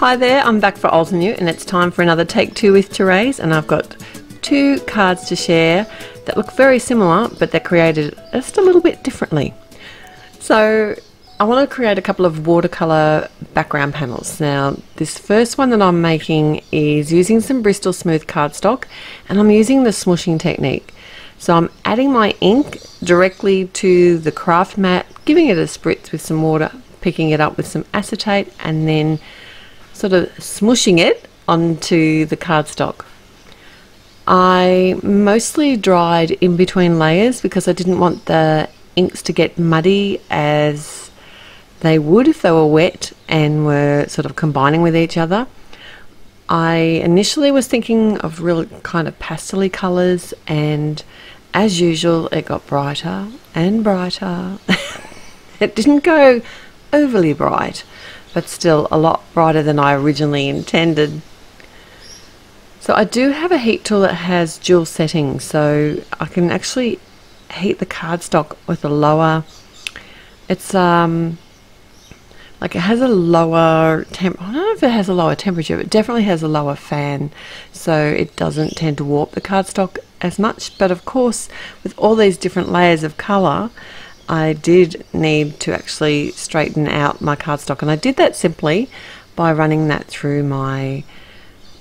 Hi there, I'm back for Altenew and it's time for another Take Two with Therese, and I've got two cards to share that look very similar but they're created just a little bit differently. So I want to create a couple of watercolor background panels. Now this first one that I'm making is using some Bristol Smooth cardstock and I'm using the smooshing technique. So I'm adding my ink directly to the craft mat, giving it a spritz with some water, picking it up with some acetate and then sort of smooshing it onto the cardstock. I mostly dried in between layers because I didn't want the inks to get muddy as they would if they were wet and were sort of combining with each other. I initially was thinking of real kind of pastel-y colours, and as usual it got brighter and brighter. It didn't go overly bright, but still a lot brighter than I originally intended. So I do have a heat tool that has dual settings, so I can actually heat the cardstock with a lower, it's like it has a lower temp, I don't know if it has a lower temperature, but it definitely has a lower fan, so it doesn't tend to warp the cardstock as much. But of course with all these different layers of colour, I did need to actually straighten out my cardstock, and I did that simply by running that through my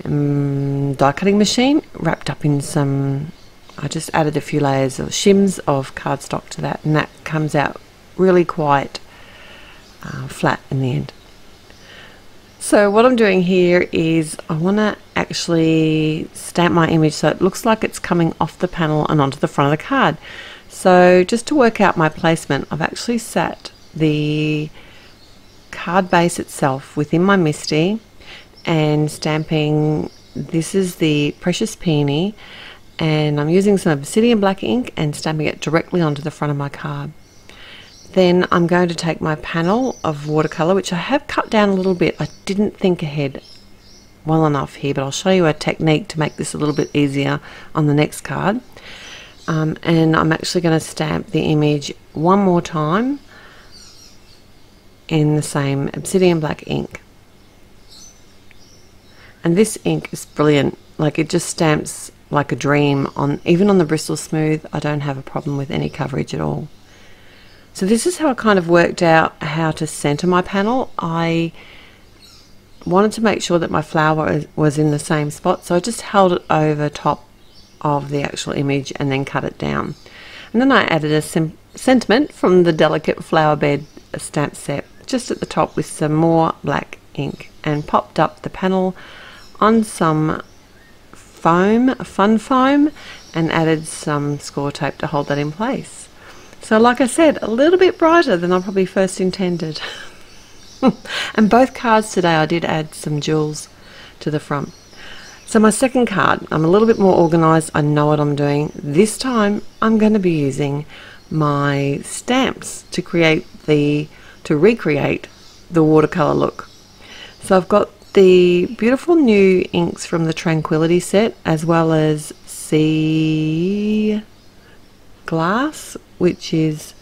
die cutting machine, wrapped up in some, I just added a few layers of shims of cardstock to that, and that comes out really quite flat in the end. So what I'm doing here is I want to actually stamp my image so it looks like it's coming off the panel and onto the front of the card. So just to work out my placement, I've actually sat the card base itself within my Misty and stamping, this is the Precious Peony, and I'm using some Obsidian black ink and stamping it directly onto the front of my card. Then I'm going to take my panel of watercolor, which I have cut down a little bit. I didn't think ahead well enough here, but I'll show you a technique to make this a little bit easier on the next card. And I'm actually going to stamp the image one more time in the same Obsidian black ink. And this ink is brilliant, like it just stamps like a dream on, even on the Bristol Smooth. I don't have a problem with any coverage at all. So this is how I kind of worked out how to center my panel. I wanted to make sure that my flower was in the same spot, so I just held it over top of the actual image and then cut it down. And then I added a sentiment from the Delicate Flower Bed stamp set just at the top with some more black ink, and popped up the panel on some foam, fun foam, and added some score tape to hold that in place. So like I said, a little bit brighter than I probably first intended. And both cards today I did add some jewels to the front. So my second card, I'm a little bit more organized. I know what I'm doing. This time I'm going to be using my stamps to recreate the watercolor look. So I've got the beautiful new inks from the Tranquility set, as well as Sea Glass, which is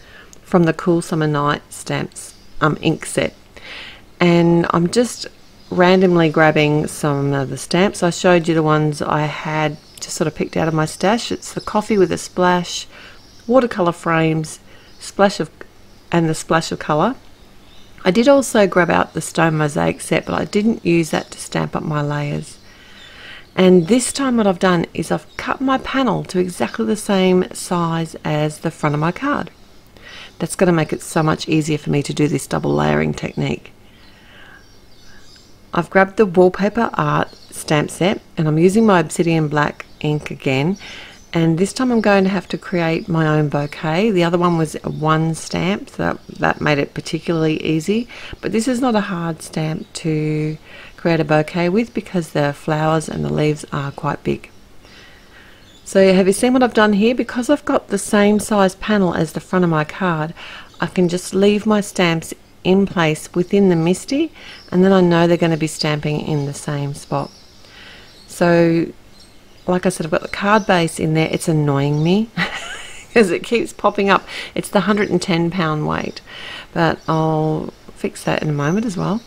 from the Cool Summer Night stamps ink set. And I'm just randomly grabbing some of the stamps. I showed you the ones I had just sort of picked out of my stash. It's the Coffee with a Splash, watercolor frames, and the splash of color. I did also grab out the Stone Mosaic set, but I didn't use that to stamp up my layers. And this time what I've done is I've cut my panel to exactly the same size as the front of my card. That's going to make it so much easier for me to do this double layering technique. I've grabbed the Wallpaper Art Stamp Set and I'm using my Obsidian black ink again, and this time I'm going to have to create my own bouquet. The other one was one stamp, so that made it particularly easy, but this is not a hard stamp to create a bouquet with because the flowers and the leaves are quite big. So have you seen what I've done here? Because I've got the same size panel as the front of my card, I can just leave my stamps in place within the Misty, and then I know they're going to be stamping in the same spot. So like I said, I've got the card base in there. It's annoying me because it keeps popping up. It's the 110 pound weight, but I'll fix that in a moment as well.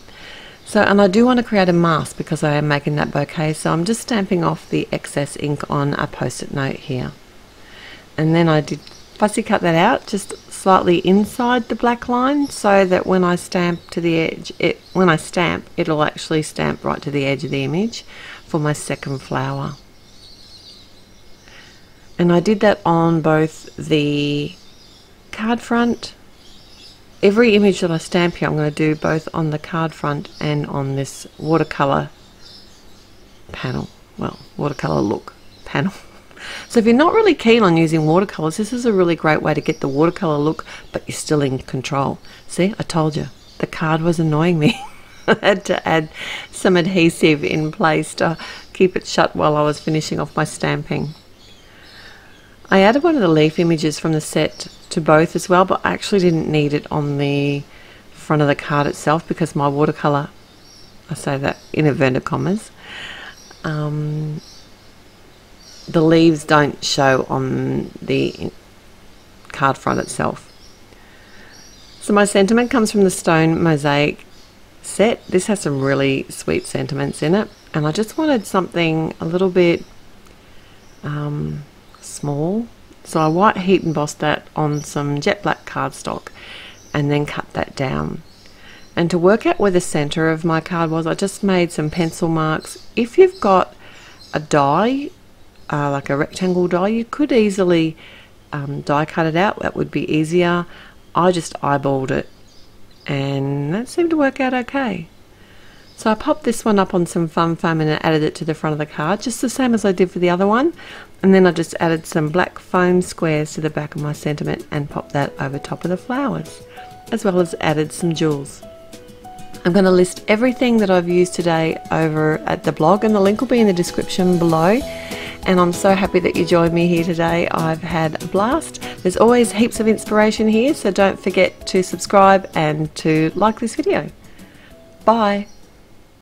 So, and I do want to create a mask because I am making that bouquet, so I'm just stamping off the excess ink on a post-it note here. And then I did fussy cut that out just slightly inside the black line, so that when I stamp to the edge, it'll actually stamp right to the edge of the image for my second flower. And I did that on both the card front. Every image that I stamp here, I'm going to do both on the card front and on this watercolor panel. Well, watercolor look panel. So if you're not really keen on using watercolors, this is a really great way to get the watercolor look, but you're still in control. See, I told you, the card was annoying me. I had to add some adhesive in place to keep it shut while I was finishing off my stamping. I added one of the leaf images from the set to both as well, but I actually didn't need it on the front of the card itself because my watercolor, I say that in inverted commas, the leaves don't show on the card front itself. So my sentiment comes from the Stone Mosaic set. This has some really sweet sentiments in it, and I just wanted something a little bit small, so I white heat embossed that on some jet black cardstock and then cut that down. And to work out where the center of my card was, I just made some pencil marks. If you've got a die, like a rectangle die, you could easily die cut it out. That would be easier. I just eyeballed it and that seemed to work out okay. So I popped this one up on some foam and added it to the front of the card, just the same as I did for the other one. And then I just added some black foam squares to the back of my sentiment and popped that over top of the flowers, as well as added some jewels. I'm going to list everything that I've used today over at the blog, and the link will be in the description below. And I'm so happy that you joined me here today. I've had a blast. There's always heaps of inspiration here, so don't forget to subscribe and to like this video. Bye.